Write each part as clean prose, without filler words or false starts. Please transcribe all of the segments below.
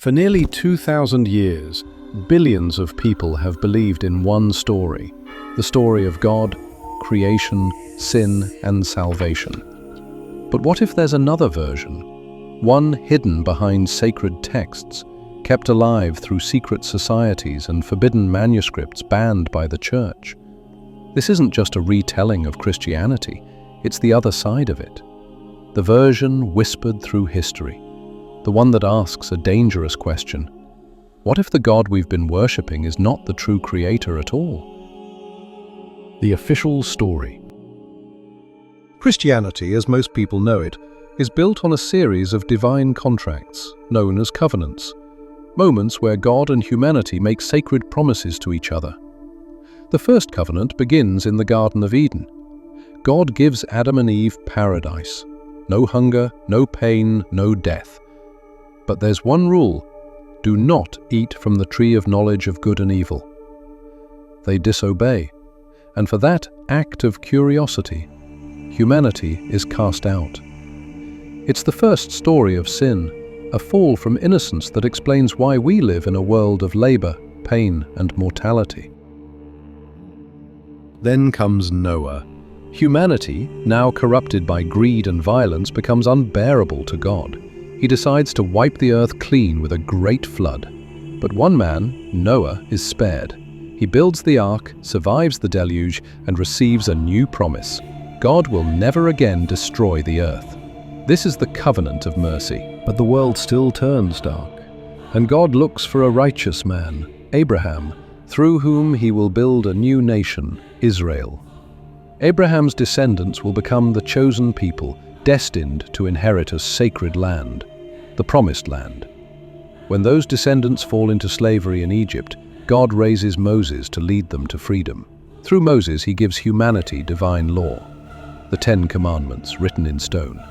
For nearly 2,000 years, billions of people have believed in one story, the story of God, creation, sin, and salvation. But what if there's another version? One hidden behind sacred texts, kept alive through secret societies and forbidden manuscripts banned by the Church. This isn't just a retelling of Christianity, it's the other side of it. The version whispered through history, the one that asks a dangerous question. What if the God we've been worshipping is not the true creator at all? The official story. Christianity, as most people know it, is built on a series of divine contracts, known as covenants, moments where God and humanity make sacred promises to each other. The first covenant begins in the Garden of Eden. God gives Adam and Eve paradise. No hunger, no pain, no death. But there's one rule: do not eat from the tree of knowledge of good and evil. They disobey, and for that act of curiosity, humanity is cast out. It's the first story of sin, a fall from innocence that explains why we live in a world of labor, pain, and mortality. Then comes Noah. Humanity, now corrupted by greed and violence, becomes unbearable to God. He decides to wipe the earth clean with a great flood. But one man, Noah, is spared. He builds the ark, survives the deluge, and receives a new promise. God will never again destroy the earth. This is the covenant of mercy. But the world still turns dark, and God looks for a righteous man, Abraham, through whom he will build a new nation, Israel. Abraham's descendants will become the chosen people, destined to inherit a sacred land, the Promised Land. When those descendants fall into slavery in Egypt, God raises Moses to lead them to freedom. Through Moses, he gives humanity divine law, the 10 Commandments written in stone.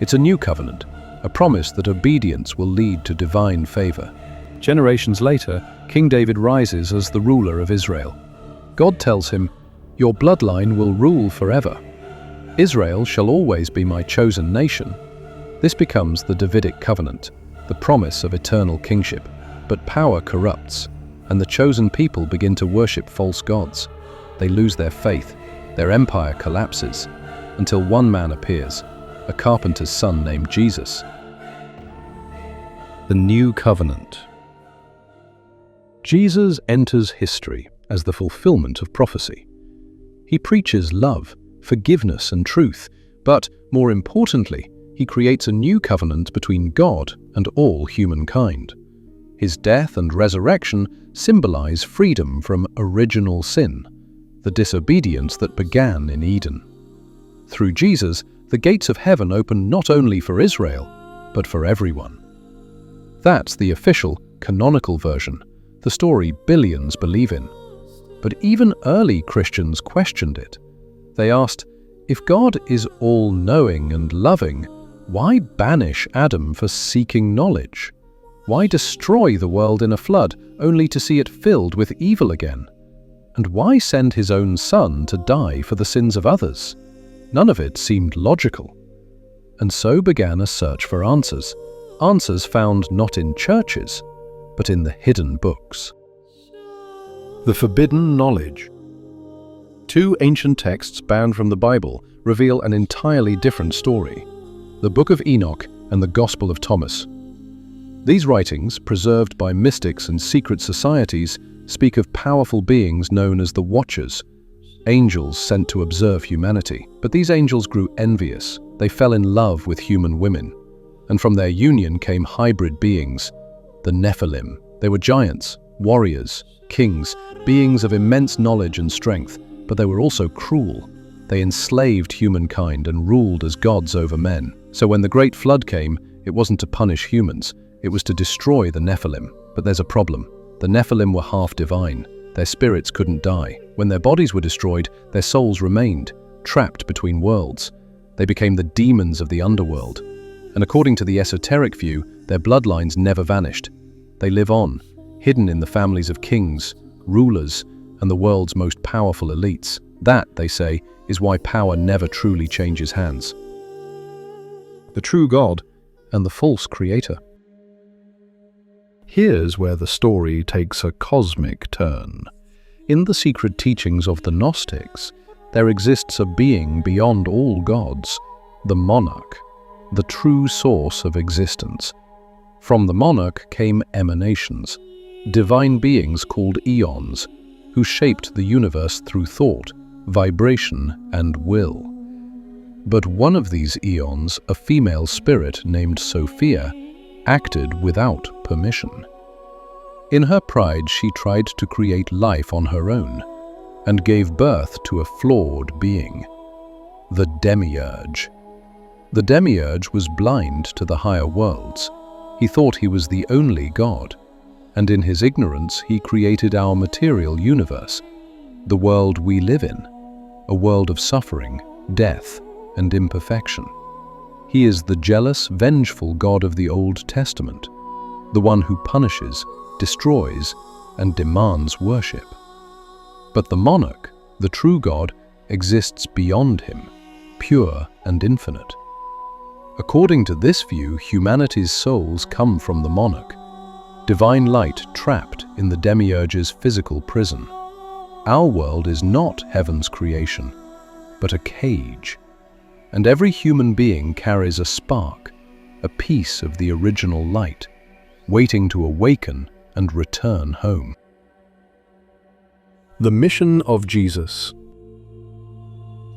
It's a new covenant, a promise that obedience will lead to divine favor. Generations later, King David rises as the ruler of Israel. God tells him, "Your bloodline will rule forever. Israel shall always be my chosen nation." This becomes the Davidic covenant, the promise of eternal kingship. But power corrupts, and the chosen people begin to worship false gods. They lose their faith, their empire collapses, until one man appears, a carpenter's son named Jesus. The New Covenant. Jesus enters history as the fulfillment of prophecy. He preaches love, forgiveness, and truth, but, more importantly, he creates a new covenant between God and all humankind. His death and resurrection symbolize freedom from original sin, the disobedience that began in Eden. Through Jesus, the gates of heaven open not only for Israel, but for everyone. That's the official, canonical version, the story billions believe in. But even early Christians questioned it. They asked, if God is all-knowing and loving, why banish Adam for seeking knowledge? Why destroy the world in a flood only to see it filled with evil again? And why send his own son to die for the sins of others? None of it seemed logical. And so began a search for answers, answers found not in churches, but in the hidden books. The forbidden knowledge. 2 ancient texts banned from the Bible reveal an entirely different story: the Book of Enoch and the Gospel of Thomas. These writings, preserved by mystics and secret societies, speak of powerful beings known as the Watchers, angels sent to observe humanity. But these angels grew envious. They fell in love with human women, and from their union came hybrid beings, the Nephilim. They were giants, warriors, kings, beings of immense knowledge and strength, but they were also cruel. They enslaved humankind and ruled as gods over men. So when the Great Flood came, it wasn't to punish humans, it was to destroy the Nephilim. But there's a problem. The Nephilim were half divine. Their spirits couldn't die. When their bodies were destroyed, their souls remained, trapped between worlds. They became the demons of the underworld. And according to the esoteric view, their bloodlines never vanished. They live on, hidden in the families of kings, rulers, and the world's most powerful elites. That, they say, is why power never truly changes hands. The true God and the false creator. Here's where the story takes a cosmic turn. In the secret teachings of the Gnostics, there exists a being beyond all gods, the monarch, the true source of existence. From the monarch came emanations, divine beings called eons, who shaped the universe through thought, vibration, and will. But one of these eons, a female spirit named Sophia, acted without permission. In her pride, she tried to create life on her own, and gave birth to a flawed being, the Demiurge. The Demiurge was blind to the higher worlds. He thought he was the only god, and in his ignorance he created our material universe, the world we live in, a world of suffering, death, and imperfection. He is the jealous, vengeful God of the Old Testament, the one who punishes, destroys, and demands worship. But the monarch, the true God, exists beyond him, pure and infinite. According to this view, humanity's souls come from the monarch, divine light trapped in the Demiurge's physical prison. Our world is not heaven's creation, but a cage. And every human being carries a spark, a piece of the original light, waiting to awaken and return home. The mission of Jesus.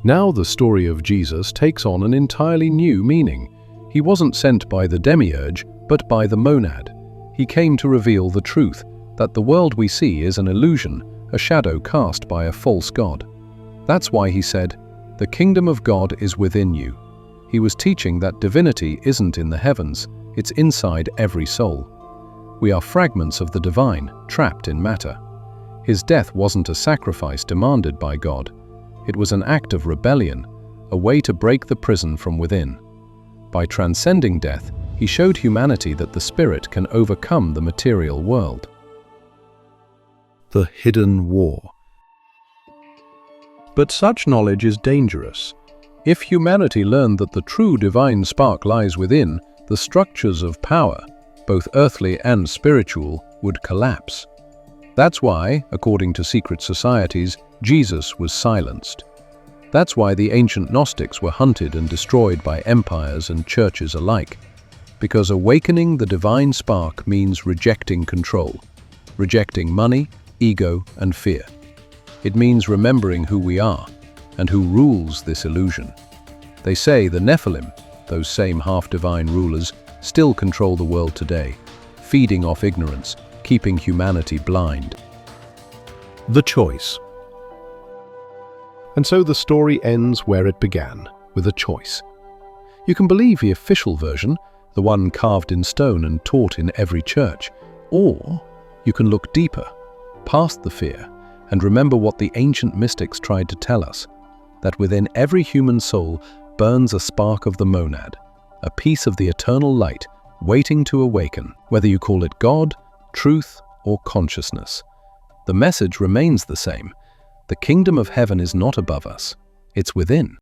Now the story of Jesus takes on an entirely new meaning. He wasn't sent by the Demiurge, but by the monad. He came to reveal the truth, that the world we see is an illusion, a shadow cast by a false god. That's why he said, "The kingdom of God is within you." He was teaching that divinity isn't in the heavens, it's inside every soul. We are fragments of the divine, trapped in matter. His death wasn't a sacrifice demanded by God. It was an act of rebellion, a way to break the prison from within. By transcending death, he showed humanity that the spirit can overcome the material world. The hidden war. But such knowledge is dangerous. If humanity learned that the true divine spark lies within, the structures of power, both earthly and spiritual, would collapse. That's why, according to secret societies, Jesus was silenced. That's why the ancient Gnostics were hunted and destroyed by empires and churches alike. Because awakening the divine spark means rejecting control, rejecting money, ego, and fear. It means remembering who we are and who rules this illusion. They say the Nephilim, those same half-divine rulers, still control the world today, feeding off ignorance, keeping humanity blind. The choice. And so the story ends where it began, with a choice. You can believe the official version, the one carved in stone and taught in every church, or you can look deeper, past the fear, and remember what the ancient mystics tried to tell us, that within every human soul burns a spark of the monad, a piece of the eternal light waiting to awaken, whether you call it God, truth, or consciousness. The message remains the same. The kingdom of heaven is not above us, it's within.